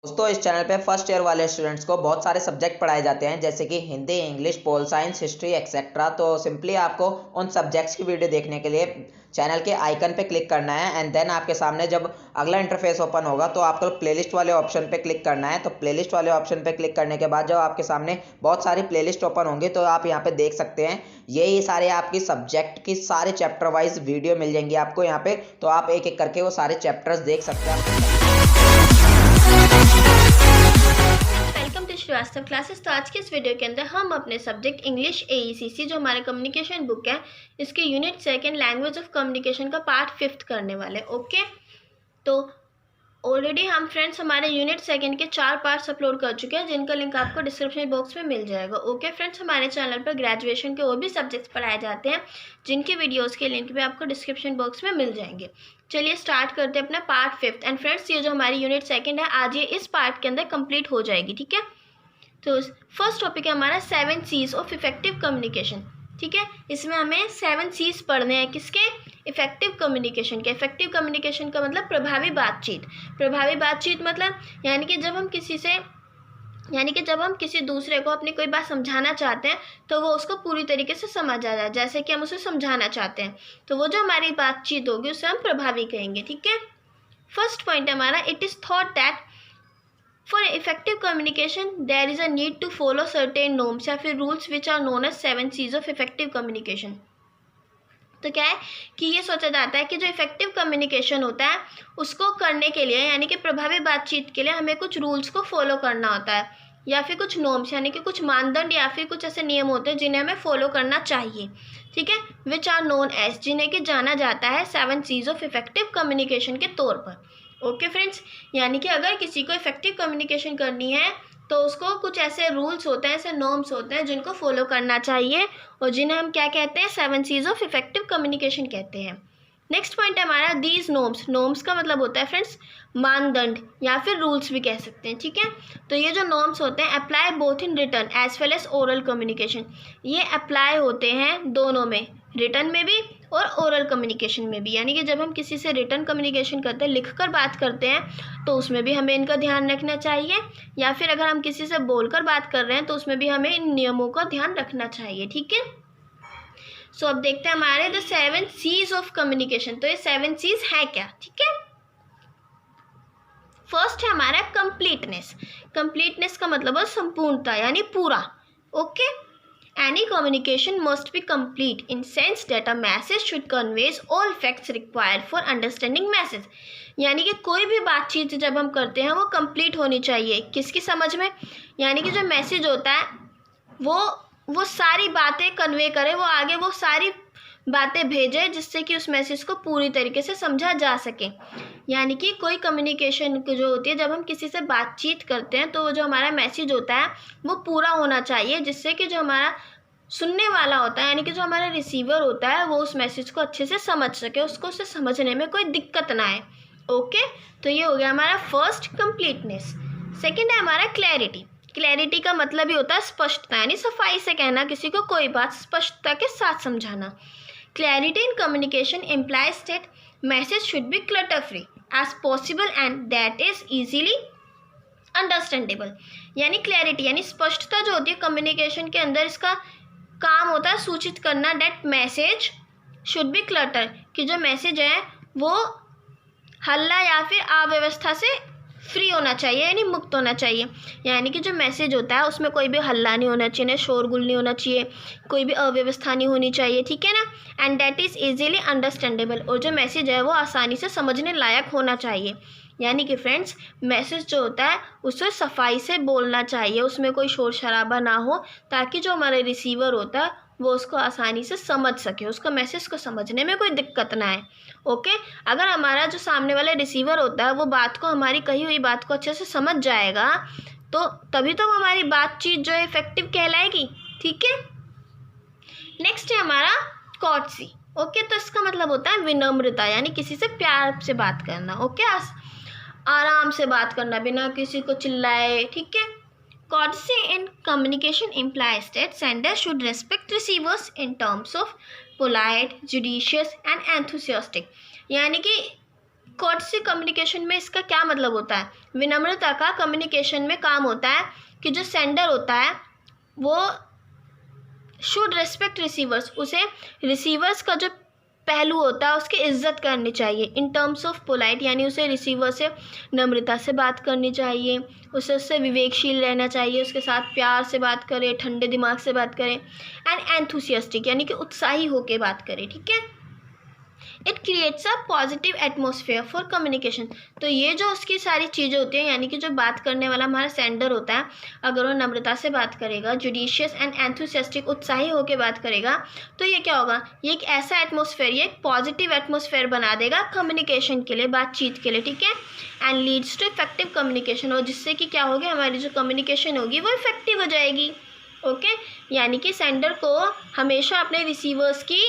दोस्तों इस चैनल पे फर्स्ट ईयर वाले स्टूडेंट्स को बहुत सारे सब्जेक्ट पढ़ाए जाते हैं जैसे कि Hindi, English, pol science, history etcetera. तो सिंपली आपको उन सब्जेक्ट्स की वीडियो देखने के लिए चैनल के आइकन पे क्लिक करना है एंड देन आपके सामने जब अगला इंटरफेस ओपन होगा तो आपको प्लेलिस्ट वाले ऑप्शन पे क्लिक करना है। तो प्लेलिस्ट वाले ऑप्शन पे क्लिक करने के बाद जब आपके सामने बहुत सारी प्लेलिस्ट ओपन होंगी तो आप यहाँ पे देख सकते हैं यही सारे आपकी सब्जेक्ट की सारे चैप्टर वाइज वीडियो मिल जाएंगी आपको यहाँ पे। तो आप एक एक करके वो सारे चैप्टर्स देख सकते हैं। Welcome to Srivastava classes. तो आज के इस वीडियो के अंदर हम अपने सब्जेक्ट इंग्लिश AECC जो हमारा कम्युनिकेशन बुक है इसके unit second language of communication का पार्ट 5 करने वाले। ओके, तो ऑलरेडी हम फ्रेंड्स हमारे यूनिट सेकंड के 4 पार्ट्स अपलोड कर चुके हैं जिनका लिंक आपको डिस्क्रिप्शन बॉक्स में मिल जाएगा। ओके फ्रेंड्स, हमारे चैनल पर ग्रेजुएशन के और भी सब्जेक्ट्स पढ़ाए जाते हैं जिनके वीडियोस के लिंक भी आपको डिस्क्रिप्शन बॉक्स में मिल जाएंगे। चलिए स्टार्ट करते हैं अपना पार्ट 5। एंड फ्रेंड्स ये जो हमारी यूनिट सेकंड है आज ये इस पार्ट के अंदर कंप्लीट हो जाएगी। ठीक है, तो फर्स्ट टॉपिक है हमारा 7 C's ऑफ इफेक्टिव कम्युनिकेशन। ठीक है, इसमें हमें 7 C's पढ़ने हैं किसके? इफेक्टिव कम्युनिकेशन के। इफेक्टिव कम्युनिकेशन का मतलब प्रभावी बातचीत। प्रभावी बातचीत मतलब यानी कि जब हम किसी दूसरे को अपनी कोई बात समझाना चाहते हैं तो वो उसको पूरी तरीके से समझ आ जाए, जैसे कि हम उसे समझाना चाहते हैं, तो वो जो हमारी बातचीत होगी उसे हम प्रभावी कहेंगे। ठीक है, फर्स्ट पॉइंट है हमारा, it is thought that for effective communication there is a need to follow certain norms या फिर rules which are known as 7 C's of effective communication. तो क्या है कि ये सोचा जाता है कि जो इफेक्टिव कम्युनिकेशन होता है उसको करने के लिए यानी कि प्रभावी बातचीत के लिए हमें कुछ रूल्स को फॉलो करना होता है या फिर कुछ नॉर्म्स यानी कि कुछ मानदंड या फिर कुछ ऐसे नियम होते हैं जिन्हें हमें फॉलो करना चाहिए। ठीक है, विच आर नोन एज, जिन्हें कि जाना जाता है 7 C's ऑफ इफेक्टिव कम्युनिकेशन के तौर पर। ओके फ्रेंड्स, यानी कि अगर किसी को इफेक्टिव कम्युनिकेशन करनी है तो उसको कुछ ऐसे रूल्स होते हैं, ऐसे नॉर्म्स होते हैं जिनको फॉलो करना चाहिए और जिन्हें हम क्या कहते हैं? 7 C's ऑफ इफेक्टिव कम्युनिकेशन कहते हैं। नेक्स्ट पॉइंट है हमारा दीज नॉर्म्स। नॉर्म्स का मतलब होता है फ्रेंड्स मानदंड या फिर रूल्स भी कह सकते हैं। ठीक है, तो ये जो नॉर्म्स होते हैं apply both in written as well as oral communication. ये अप्लाई होते हैं दोनों में, रिटन में भी और ओरल कम्युनिकेशन में भी। यानी कि जब हम किसी से रिटन कम्युनिकेशन करते हैं, लिखकर बात करते हैं, तो उसमें भी हमें इनका ध्यान रखना चाहिए, या फिर अगर हम किसी से बोलकर बात कर रहे हैं तो उसमें भी हमें इन नियमों का ध्यान रखना चाहिए। ठीक है, सो अब देखते हैं हमारे द 7 C's ऑफ कम्युनिकेशन। तो ये 7 C's है क्या? ठीक है, फर्स्ट है हमारा कंप्लीटनेस। कंप्लीटनेस का मतलब है संपूर्णता यानी पूरा। Okay, any communication must be complete in sense that a message should conveys all facts required for understanding message। यानी कि कोई भी बातचीत जब हम करते हैं वो कंप्लीट होनी चाहिए किसकी समझ में? यानी कि जो मैसेज होता है वो सारी बातें कन्वे करे, वो आगे वो सारी बातें भेजे जिससे कि उस मैसेज को पूरी तरीके से समझा जा सके। यानी कि कोई कम्युनिकेशन जो होती है, जब हम किसी से बातचीत करते हैं तो जो हमारा मैसेज होता है वो पूरा होना चाहिए जिससे कि जो हमारा सुनने वाला होता है यानी कि जो हमारा रिसीवर होता है वो उस मैसेज को अच्छे से समझ सके, उसको उसे समझने में कोई दिक्कत ना आए। ओके, तो ये हो गया हमारा फर्स्ट कंप्लीटनेस। सेकंड है हमारा क्लैरिटी। क्लैरिटी का मतलब ही होता है स्पष्टता, यानी सफाई से कहना, किसी को कोई बात स्पष्टता के साथ समझाना। Clarity in communication implies that message should be clutter-free as possible and that is easily understandable। यानी क्लैरिटी यानी स्पष्टता जो होती है कम्युनिकेशन के अंदर, इसका काम होता है सूचित करना that message should be clutter, कि जो मैसेज है वो हल्ला या फिर अव्यवस्था से फ्री होना चाहिए यानी मुक्त होना चाहिए। यानी कि जो मैसेज होता है उसमें कोई भी हल्ला नहीं होना चाहिए, शोरगुल नहीं होना चाहिए, कोई भी अव्यवस्था नहीं होनी चाहिए। ठीक है ना, and that is easily understandable, और जो मैसेज है वो आसानी से समझने लायक होना चाहिए। यानी कि फ्रेंड्स मैसेज जो होता है उसे सफाई से बोलना चाहिए, उसमें कोई शोर शराबा ना हो, ताकि जो हमारा रिसीवर होता है वो उसको आसानी से समझ सके, उसको मैसेज को समझने में कोई दिक्कत ना आए। ओके, अगर हमारा जो सामने वाला रिसीवर होता है वो बात को, हमारी कही हुई बात को अच्छे से समझ जाएगा तो तभी तो हमारी बातचीत जो है इफेक्टिव कहलाएगी। ठीक है, नेक्स्ट है हमारा कॉर्टसी। ओके, तो इसका मतलब होता है विनम्रता, यानी किसी से प्यार से बात करना। ओके, आराम से बात करना बिना किसी को चिल्लाए। ठीक है, courtesy in communication implies that sender should respect receivers in terms of polite, judicious and enthusiastic। यानी कि कोर्टसी कम्युनिकेशन में इसका क्या मतलब होता है? विनम्रता का कम्युनिकेशन में काम होता है कि जो सेंडर होता है वो शुड रिस्पेक्ट रिसीवर्स, उसे रिसीवर्स का जो पहलू होता है उसकी इज्जत करनी चाहिए इन टर्म्स ऑफ पोलाइट, यानी उसे रिसीवर से नम्रता से बात करनी चाहिए, उससे विवेकशील रहना चाहिए, उसके साथ प्यार से बात करे, ठंडे दिमाग से बात करें, एंड एंथुसियास्टिक यानी कि उत्साही होकर बात करें, ठीक है। It creates a positive atmosphere for communication. तो ये जो उसकी सारी चीज़ें होती हैं, यानी कि जो बात करने वाला हमारा सेंडर होता है, अगर वो नम्रता से बात करेगा, जुडिशियस एंड एंथुसियास्टिक उत्साही होकर बात करेगा, तो ये क्या होगा, ये एक ऐसा एटमोसफेयर, ये एक पॉजिटिव एटमोसफेयर बना देगा कम्युनिकेशन के लिए, बातचीत के लिए, ठीक है। And leads to effective communication, और जिससे कि क्या होगा, हमारी जो कम्युनिकेशन होगी वो इफेक्टिव हो जाएगी, ओके। यानी कि सेंडर को हमेशा अपने रिसीवर्स की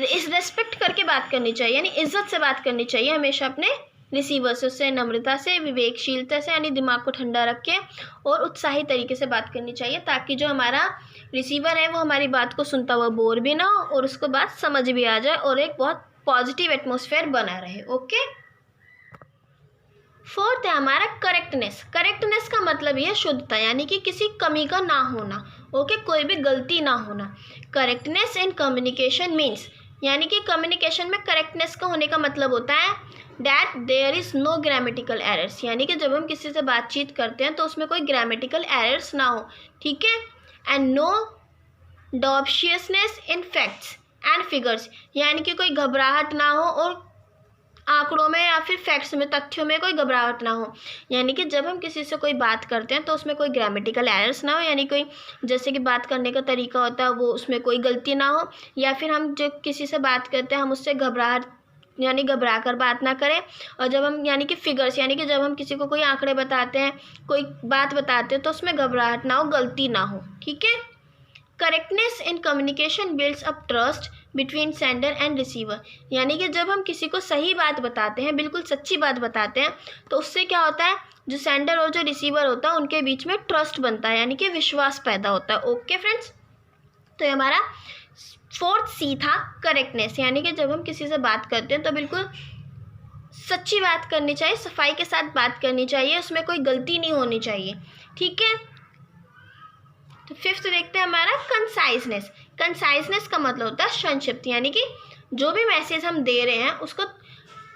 इस रेस्पेक्ट करके बात करनी चाहिए, यानी इज्जत से बात करनी चाहिए हमेशा अपने रिसीवर से, उससे नम्रता से, विवेकशीलता से, यानी दिमाग को ठंडा रख के और उत्साही तरीके से बात करनी चाहिए, ताकि जो हमारा रिसीवर है वो हमारी बात को सुनता हुआ बोर भी ना हो और उसको बात समझ भी आ जाए और एक बहुत पॉजिटिव एटमोसफेयर बना रहे, ओके। फोर्थ है हमारा करेक्टनेस। करेक्टनेस का मतलब ये शुद्धता, यानी कि किसी कमी का ना होना, ओके, कोई भी गलती ना होना। करेक्टनेस इन कम्युनिकेशन मीन्स, यानी कि कम्युनिकेशन में करेक्टनेस का होने का मतलब होता है that there is no grammatical errors, यानी कि जब हम किसी से बातचीत करते हैं तो उसमें कोई ग्रामेटिकल एरर्स ना हो, ठीक है। And no dubiousness in facts and figures, यानी कि कोई घबराहट ना हो और आंकड़ों में या फिर फैक्ट्स में, तथ्यों में कोई घबराहट ना हो। यानी कि जब हम किसी से कोई बात करते हैं तो उसमें कोई ग्रामेटिकल एरर्स ना हो, यानी कोई जैसे कि बात करने का तरीका होता है वो उसमें कोई गलती ना हो, या फिर हम जो किसी से बात करते हैं हम उससे यानी घबरा कर बात ना करें। और जब हम यानी कि फिगर्स, यानी कि जब हम किसी को कोई आंकड़े बताते हैं, कोई बात बताते हैं, तो उसमें घबराहट ना हो, गलती ना हो, ठीक है। Correctness in communication builds up trust between sender and receiver, यानी कि जब हम किसी को सही बात बताते हैं, बिल्कुल सच्ची बात बताते हैं, तो उससे क्या होता है, जो सेंडर और जो रिसीवर होता है उनके बीच में ट्रस्ट बनता है, यानी कि विश्वास पैदा होता है, ओके फ्रेंड्स। तो ये हमारा फोर्थ सी था करेक्टनेस, यानी कि जब हम किसी से बात करते हैं तो बिल्कुल सच्ची बात करनी चाहिए, सफाई के साथ बात करनी चाहिए, उसमें कोई गलती नहीं होनी चाहिए, ठीक है। तो फिफ्थ देखते हैं हमारा कंसाइजनेस। कंसाइजनेस का मतलब होता है संक्षिप्त, यानी कि जो भी मैसेज हम दे रहे हैं उसको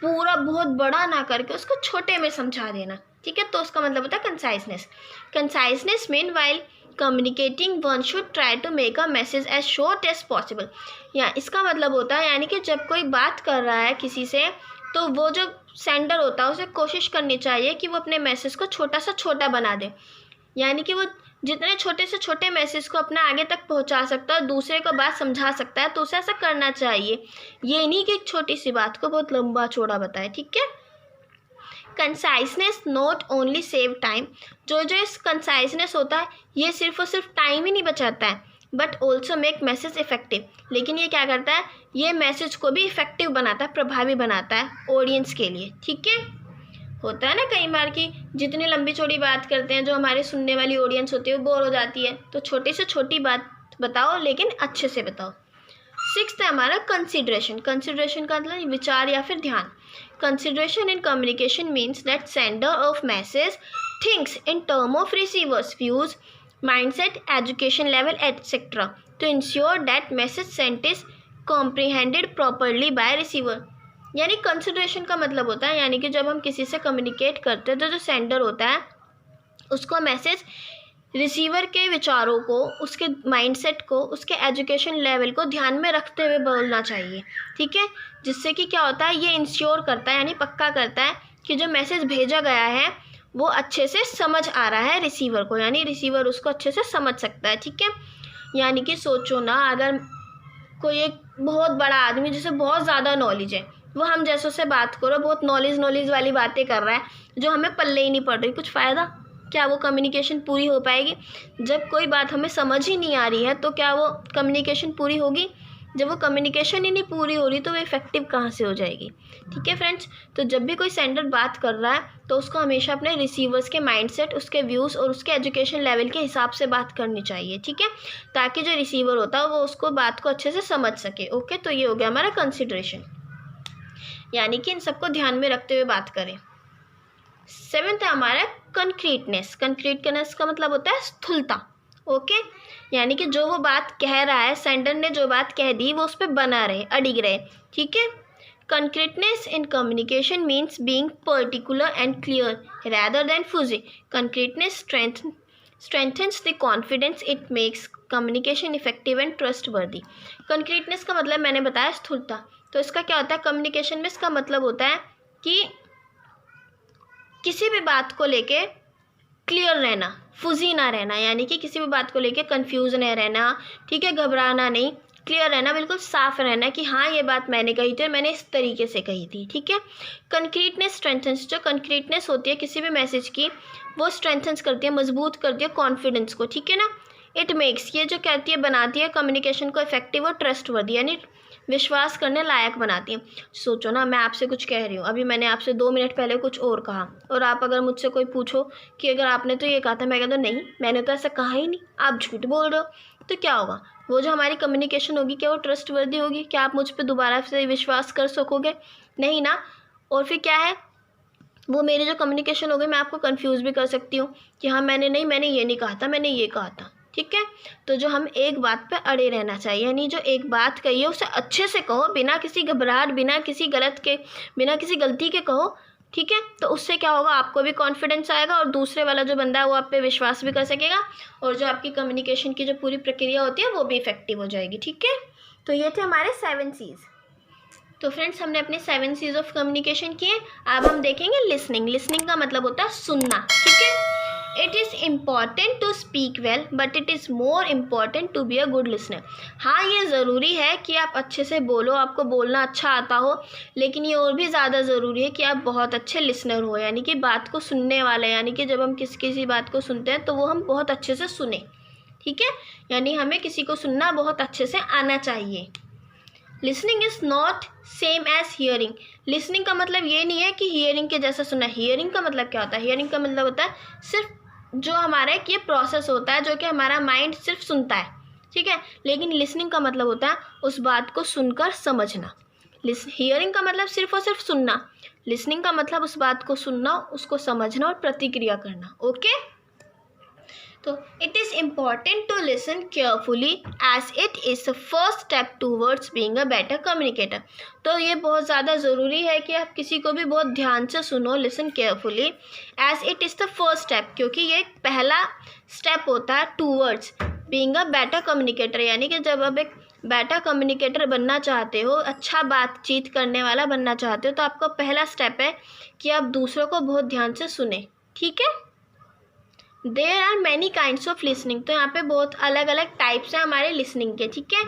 पूरा बहुत बड़ा ना करके उसको छोटे में समझा देना, ठीक है, तो उसका मतलब होता है conciseness. Conciseness mean while communicating one should try to make a message as short as possible, या इसका मतलब होता है यानी कि जब कोई बात कर रहा है किसी से तो वो जो सेंडर होता है उसे कोशिश करनी चाहिए कि वो अपने मैसेज को छोटा से छोटा बना दे, यानी कि वो जितने छोटे से छोटे मैसेज को अपना आगे तक पहुंचा सकता है, दूसरे को बात समझा सकता है, तो उसे ऐसा करना चाहिए, ये नहीं कि एक छोटी सी बात को बहुत लंबा चौड़ा बताए, ठीक है। Conciseness not only save time, जो इस कंसाइजनेस होता है ये सिर्फ और सिर्फ टाइम ही नहीं बचाता है, but also make message effective, लेकिन ये क्या करता है, ये मैसेज को भी इफेक्टिव बनाता है, प्रभावी बनाता है ऑडियंस के लिए, ठीक है। होता है ना कई बार कि जितनी लंबी चौड़ी बात करते हैं जो हमारे सुनने वाली ऑडियंस होती है वो बोर हो जाती है, तो छोटी से छोटी बात बताओ लेकिन अच्छे से बताओ। सिक्स्थ है हमारा कंसिडरेशन। कंसिडरेशन का मतलब विचार या फिर ध्यान। Consideration in communication means that sender of message thinks in term of receiver's views, mindset, education level etcetera to ensure that message sent is comprehended properly by receiver. यानी consideration का मतलब होता है यानी कि जब हम किसी से कम्युनिकेट करते हैं तो जो सेंडर होता है उसको मैसेज रिसीवर के विचारों को, उसके माइंडसेट को, उसके एजुकेशन लेवल को ध्यान में रखते हुए बोलना चाहिए, ठीक है। जिससे कि क्या होता है, ये इंश्योर करता है यानी पक्का करता है कि जो मैसेज भेजा गया है वो अच्छे से समझ आ रहा है रिसीवर को, यानी रिसीवर उसको अच्छे से समझ सकता है, ठीक है। यानी कि सोचो ना, अगर कोई एक बहुत बड़ा आदमी जिसे बहुत ज़्यादा नॉलेज है वो हम जैसों से बात करो, बहुत नॉलेज वाली बातें कर रहा है जो हमें पल्ले ही नहीं पड़ रही, कुछ फ़ायदा? क्या वो कम्युनिकेशन पूरी हो पाएगी? जब कोई बात हमें समझ ही नहीं आ रही है तो क्या वो कम्युनिकेशन पूरी होगी? जब वो कम्युनिकेशन ही नहीं पूरी हो रही तो वो इफेक्टिव कहाँ से हो जाएगी? ठीक है फ्रेंड्स, तो जब भी कोई सेंडर बात कर रहा है तो उसको हमेशा अपने रिसीवर्स के माइंडसेट, उसके व्यूज़ और उसके एजुकेशन लेवल के हिसाब से बात करनी चाहिए, ठीक है, ताकि जो रिसीवर होता है वो उसको बात को अच्छे से समझ सके। ओके, तो ये हो गया हमारा कंसिडरेशन। यानी कि इन सबको ध्यान में रखते हुए बात करें। 7th है हमारा कंक्रीटनेस। कंक्रीटनेस का मतलब होता है स्थूलता। ओके, यानी कि जो वो बात कह रहा है, सेंडर ने जो बात कह दी वो उस पर बना रहे, अडिग रहे। ठीक है। Concreteness in communication means being particular and clear rather than fuzzy. Concreteness strengthens the confidence. It makes communication effective and trustworthy. Concreteness का मतलब मैंने बताया स्थूलता। तो इसका क्या होता है कम्युनिकेशन में? इसका मतलब होता है कि किसी भी बात को लेके क्लियर रहना, फुजी ना रहना, यानी कि किसी भी बात को लेके कंफ्यूज नहीं रहना। ठीक है, घबराना नहीं, क्लियर रहना, बिल्कुल साफ रहना कि हाँ ये बात मैंने कही थी और मैंने इस तरीके से कही थी। ठीक है। कंक्रीटनेस स्ट्रेंथन्स, जो कंक्रीटनेस होती है किसी भी मैसेज की, वो स्ट्रेंथन्स करती है, मजबूत करती है कॉन्फिडेंस को। ठीक है ना। इट मेक्स, ये जो कहती है बनाती है कम्युनिकेशन को इफेक्टिव और ट्रस्टवर्दी, यानी विश्वास करने लायक बनाती है। सोचो ना, मैं आपसे कुछ कह रही हूँ, अभी मैंने आपसे 2 मिनट पहले कुछ और कहा, और आप अगर मुझसे कोई पूछो कि अगर आपने तो ये कहा था, मैं कहता हूँ नहीं मैंने तो ऐसा कहा ही नहीं, आप झूठ बोल रहे हो, तो क्या होगा? वो जो हमारी कम्युनिकेशन होगी क्या वो ट्रस्टवर्दी होगी? क्या आप मुझ पर दोबारा से विश्वास कर सकोगे? नहीं ना। और फिर क्या है, वो मेरी जो कम्युनिकेशन होगी मैं आपको कंफ्यूज भी कर सकती हूँ कि हाँ मैंने ये नहीं कहा था, मैंने ये कहा था। ठीक है। तो जो हम एक बात पे अड़े रहना चाहिए, यानी जो एक बात कही है उसे अच्छे से कहो, बिना किसी घबराहट, बिना किसी गलती के कहो। ठीक है। तो उससे क्या होगा, आपको भी कॉन्फिडेंस आएगा और दूसरे वाला जो बंदा है वो आप पे विश्वास भी कर सकेगा, और जो आपकी कम्युनिकेशन की जो पूरी प्रक्रिया होती है वो भी इफेक्टिव हो जाएगी। ठीक है। तो ये थे हमारे 7 C's। तो फ्रेंड्स हमने अपने 7 C's ऑफ कम्युनिकेशन किए। अब हम देखेंगे लिसनिंग। लिसनिंग का मतलब होता है सुनना। ठीक है। It is important to speak well but it is more important to be a good listener. हाँ, ये ज़रूरी है कि आप अच्छे से बोलो, आपको बोलना अच्छा आता हो, लेकिन ये और भी ज़्यादा ज़रूरी है कि आप बहुत अच्छे लिसनर हो, यानी कि बात को सुनने वाले, यानी कि जब हम किसी बात को सुनते हैं तो वो हम बहुत अच्छे से सुने। ठीक है। यानी हमें किसी को सुनना बहुत अच्छे से आना चाहिए। Listening is not same as hearing. Listening का मतलब ये नहीं है कि हियरिंग के जैसा सुनना। हियरिंग का मतलब क्या होता है? हियरिंग का मतलब होता है सिर्फ जो हमारा एक ये प्रोसेस होता है जो कि हमारा माइंड सिर्फ सुनता है। ठीक है। लेकिन लिसनिंग का मतलब होता है उस बात को सुनकर समझना। हियरिंग का मतलब सिर्फ और सिर्फ सुनना। लिसनिंग का मतलब उस बात को सुनना, उसको समझना और प्रतिक्रिया करना। ओके। तो it is important to listen carefully as it is the first step towards being a better communicator. तो ये बहुत ज़्यादा ज़रूरी है कि आप किसी को भी बहुत ध्यान से सुनो, listen carefully as it is the first step, क्योंकि ये पहला स्टेप होता है towards being a better communicator. यानी कि जब आप एक बेटर कम्युनिकेटर बनना चाहते हो, अच्छा बातचीत करने वाला बनना चाहते हो, तो आपका पहला स्टेप है कि आप दूसरों को बहुत ध्यान से सुने। ठीक है। There are many kinds of listening. तो यहाँ पे बहुत अलग अलग टाइप्स हैं हमारे लिसनिंग के। ठीक है।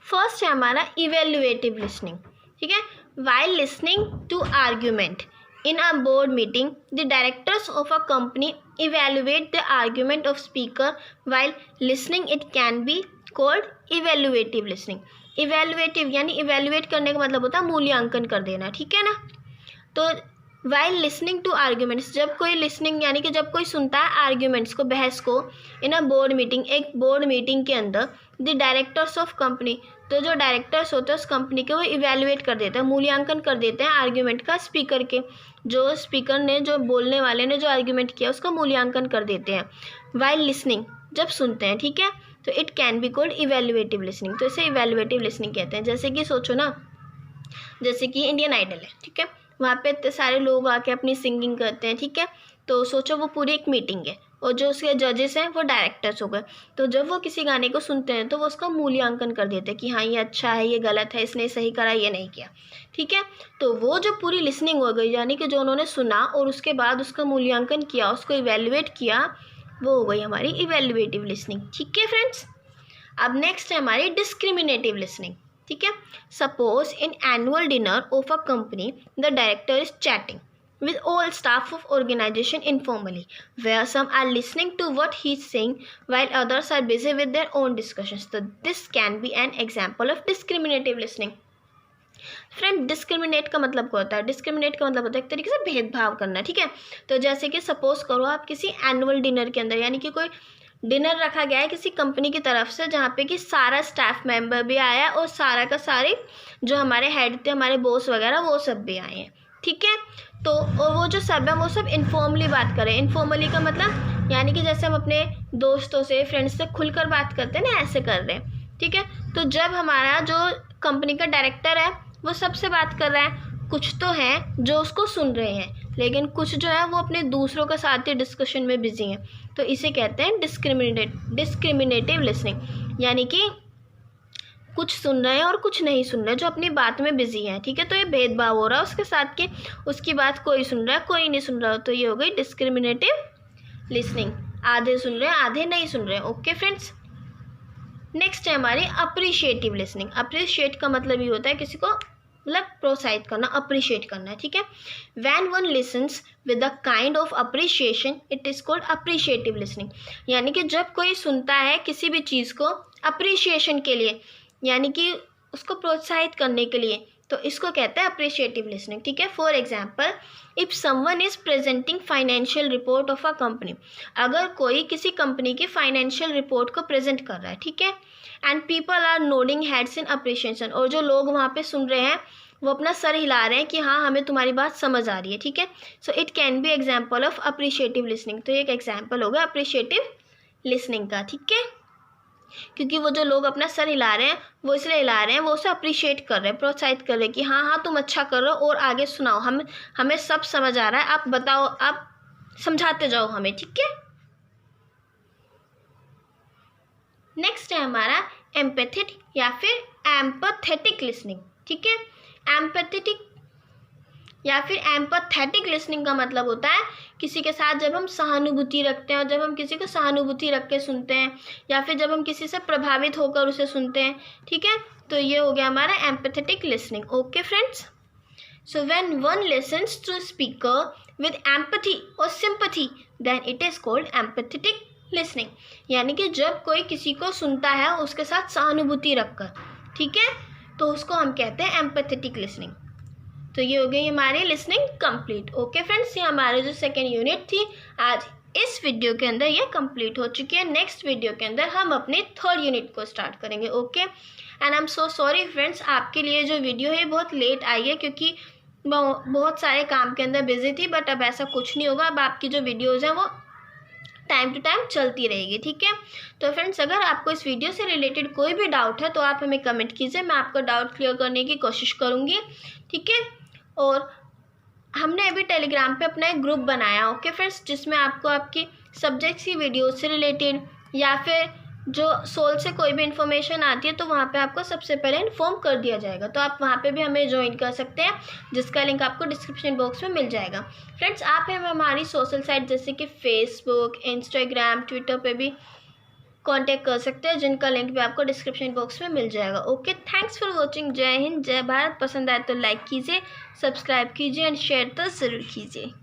फर्स्ट है हमारा इवेल्युएटिव लिसनिंग। ठीक है। While listening to argument in a board meeting the directors of a company evaluate the argument of speaker while listening. It can be called evaluative listening. Evaluative यानी evaluate करने का मतलब होता है मूल्यांकन कर देना। ठीक है ना। तो वाइल लिसनिंग टू आर्ग्यूमेंट्स, जब कोई लिसनिंग यानी कि जब कोई सुनता है आर्ग्यूमेंट्स को, बहस को, इन अ बोर्ड मीटिंग, एक बोर्ड मीटिंग के अंदर, द डायरेक्टर्स ऑफ कंपनी, तो जो डायरेक्टर्स होते हैं उस कंपनी के, वो इवेल्युएट कर देते हैं, मूल्यांकन कर देते हैं आर्ग्यूमेंट का स्पीकर के। जो स्पीकर ने, जो बोलने वाले ने जो आर्ग्यूमेंट किया उसका मूल्यांकन कर देते हैं वाइल लिसनिंग, जब सुनते हैं। ठीक है। तो it can be called evaluative listening. तो इसे इवेल्युएटिव लिसनिंग कहते हैं। जैसे कि सोचो ना, जैसे कि इंडियन आइडल है। ठीक है। वहाँ पे इतने सारे लोग आके अपनी सिंगिंग करते हैं। ठीक है। तो सोचो वो पूरी एक मीटिंग है और जो उसके जजेस हैं वो डायरेक्टर्स हो गए। तो जब वो किसी गाने को सुनते हैं तो वो उसका मूल्यांकन कर देते हैं कि हाँ ये अच्छा है, ये गलत है, इसने सही करा, ये नहीं किया। ठीक है। तो वो जो पूरी लिसनिंग हो गई, यानी कि जो उन्होंने सुना और उसके बाद उसका मूल्यांकन किया, उसको इवेल्युएट किया, वो हो गई हमारी इवेल्युएटिव लिसनिंग। ठीक है फ्रेंड्स। अब नेक्स्ट है हमारी डिस्क्रिमिनेटिव लिसनिंग। ठीक है। Suppose in annual dinner of a company the director is chatting with all staff of organization informally, where some are listening to what he's saying while others are busy with their own discussions. So this can be an example of discriminative listening. Friend, discriminate का मतलब क्या होता है? Discriminate का मतलब होता है एक तरीके से भेदभाव करना। ठीक है। तो जैसे कि सपोज करो आप किसी एनुअल डिनर के अंदर, यानी कि कोई डिनर रखा गया है किसी कंपनी की तरफ से, जहाँ पे कि सारा स्टाफ मेंबर भी आया है और सारा का सारे जो हमारे हेड थे, हमारे बॉस वगैरह, वो सब भी आए हैं। ठीक है, तो और वो जो सब है वो सब इनफॉर्मली बात करें। इनफॉर्मली का मतलब यानी कि जैसे हम अपने दोस्तों से, फ्रेंड्स से खुलकर बात करते हैं ना, ऐसे कर रहे हैं। ठीक है, तो जब हमारा जो कंपनी का डायरेक्टर है वो सबसे बात कर रहा है, कुछ तो हैं जो उसको सुन रहे हैं, लेकिन कुछ जो है वो अपने दूसरों के साथ ही डिस्कशन में बिजी हैं, तो इसे कहते हैं डिस्क्रिमिनेटिव लिसनिंग। यानी कि कुछ सुन रहे हैं और कुछ नहीं सुन रहे, जो अपनी बात में बिजी हैं। ठीक है, तो ये भेदभाव हो रहा है उसके साथ कि उसकी बात कोई सुन रहा है, कोई नहीं सुन रहा, तो ये हो गई डिस्क्रिमिनेटिव लिसनिंग। आधे सुन रहे हैं, आधे नहीं सुन रहे हैं। ओके फ्रेंड्स, नेक्स्ट है हमारी अप्रिशिएटिव लिसनिंग। अप्रिशिएट का मतलब ये होता है किसी को मतलब प्रोत्साहित करना, अप्रिशिएट करना है। ठीक है, van one lessons with a kind of appreciation it is called appreciative listening. यानी कि जब कोई सुनता है किसी भी चीज़ को अप्रिशिएशन के लिए, यानी कि उसको प्रोत्साहित करने के लिए, तो इसको कहते हैं अप्रिशिएटिव लिसनिंग। ठीक है, for example, if someone is presenting financial report of a company, अगर कोई किसी कंपनी की फाइनेंशियल रिपोर्ट को प्रेजेंट कर रहा है, ठीक है, and people are nodding heads in appreciation, और जो लोग वहाँ पे सुन रहे हैं वो अपना सर हिला रहे हैं कि हाँ हमें तुम्हारी बात समझ आ रही है। ठीक है, so it can B example of appreciative listening. तो एक एग्जाम्पल होगा अप्रिशिएटिव लिसनिंग का। ठीक है, क्योंकि वो जो लोग अपना सर हिला रहे हैं वो इसलिए हिला रहे हैं, वो उसे अप्रिशिएट कर रहे हैं, प्रोत्साहित कर रहे हैं कि हाँ हाँ तुम अच्छा कर रहे हो और आगे सुनाओ, हमें सब समझ आ रहा है, आप बताओ, आप समझाते जाओ हमें। ठीक है, नेक्स्ट है हमारा एम्पैथेटिक या फिर एम्पैथेटिक लिसनिंग। ठीक है, एम्पैथेटिक या फिर एम्पैथेटिक लिसनिंग का मतलब होता है किसी के साथ जब हम सहानुभूति रखते हैं, और जब हम किसी को सहानुभूति रख के सुनते हैं, या फिर जब हम किसी से प्रभावित होकर उसे सुनते हैं। ठीक है, तो ये हो गया हमारा empathetic listening. Okay friends, so when one listens to speaker with empathy और sympathy then it is called empathetic listening. यानी कि जब कोई किसी को सुनता है उसके साथ सहानुभूति रखकर, ठीक है, तो उसको हम कहते हैं एम्पैथेटिक लिसनिंग। तो ये हो गई हमारी लिसनिंग कंप्लीट। ओके फ्रेंड्स, ये हमारी जो सेकेंड यूनिट थी आज इस वीडियो के अंदर ये कंप्लीट हो चुकी है। नेक्स्ट वीडियो के अंदर हम अपनी थर्ड यूनिट को स्टार्ट करेंगे। Okay, and I am so sorry friends, आपके लिए जो वीडियो है बहुत लेट आई है क्योंकि बहुत सारे काम के अंदर बिजी थी, बट अब ऐसा कुछ नहीं होगा, अब आपकी जो वीडियोज़ हैं वो टाइम टू टाइम चलती रहेगी। ठीक है, तो फ्रेंड्स अगर आपको इस वीडियो से रिलेटेड कोई भी डाउट है तो आप हमें कमेंट कीजिए, मैं आपका डाउट क्लियर करने की कोशिश करूँगी। ठीक है, और हमने अभी टेलीग्राम पे अपना एक ग्रुप बनाया। ओके फ्रेंड्स, जिसमें आपको आपकी सब्जेक्ट्स की वीडियो से रिलेटेड या फिर जो सोल से कोई भी इन्फॉर्मेशन आती है तो वहाँ पे आपको सबसे पहले इन्फॉर्म कर दिया जाएगा, तो आप वहाँ पे भी हमें ज्वाइन कर सकते हैं, जिसका लिंक आपको डिस्क्रिप्शन बॉक्स में मिल जाएगा। फ्रेंड्स आप हमें हमारी सोशल साइट जैसे कि फेसबुक, इंस्टाग्राम, ट्विटर पे भी कांटेक्ट कर सकते हैं, जिनका लिंक भी आपको डिस्क्रिप्शन बॉक्स में मिल जाएगा। Okay, thanks for watching. जय हिंद, जय भारत। पसंद आए तो लाइक कीजिए, सब्सक्राइब कीजिए एंड शेयर तो ज़रूर कीजिए।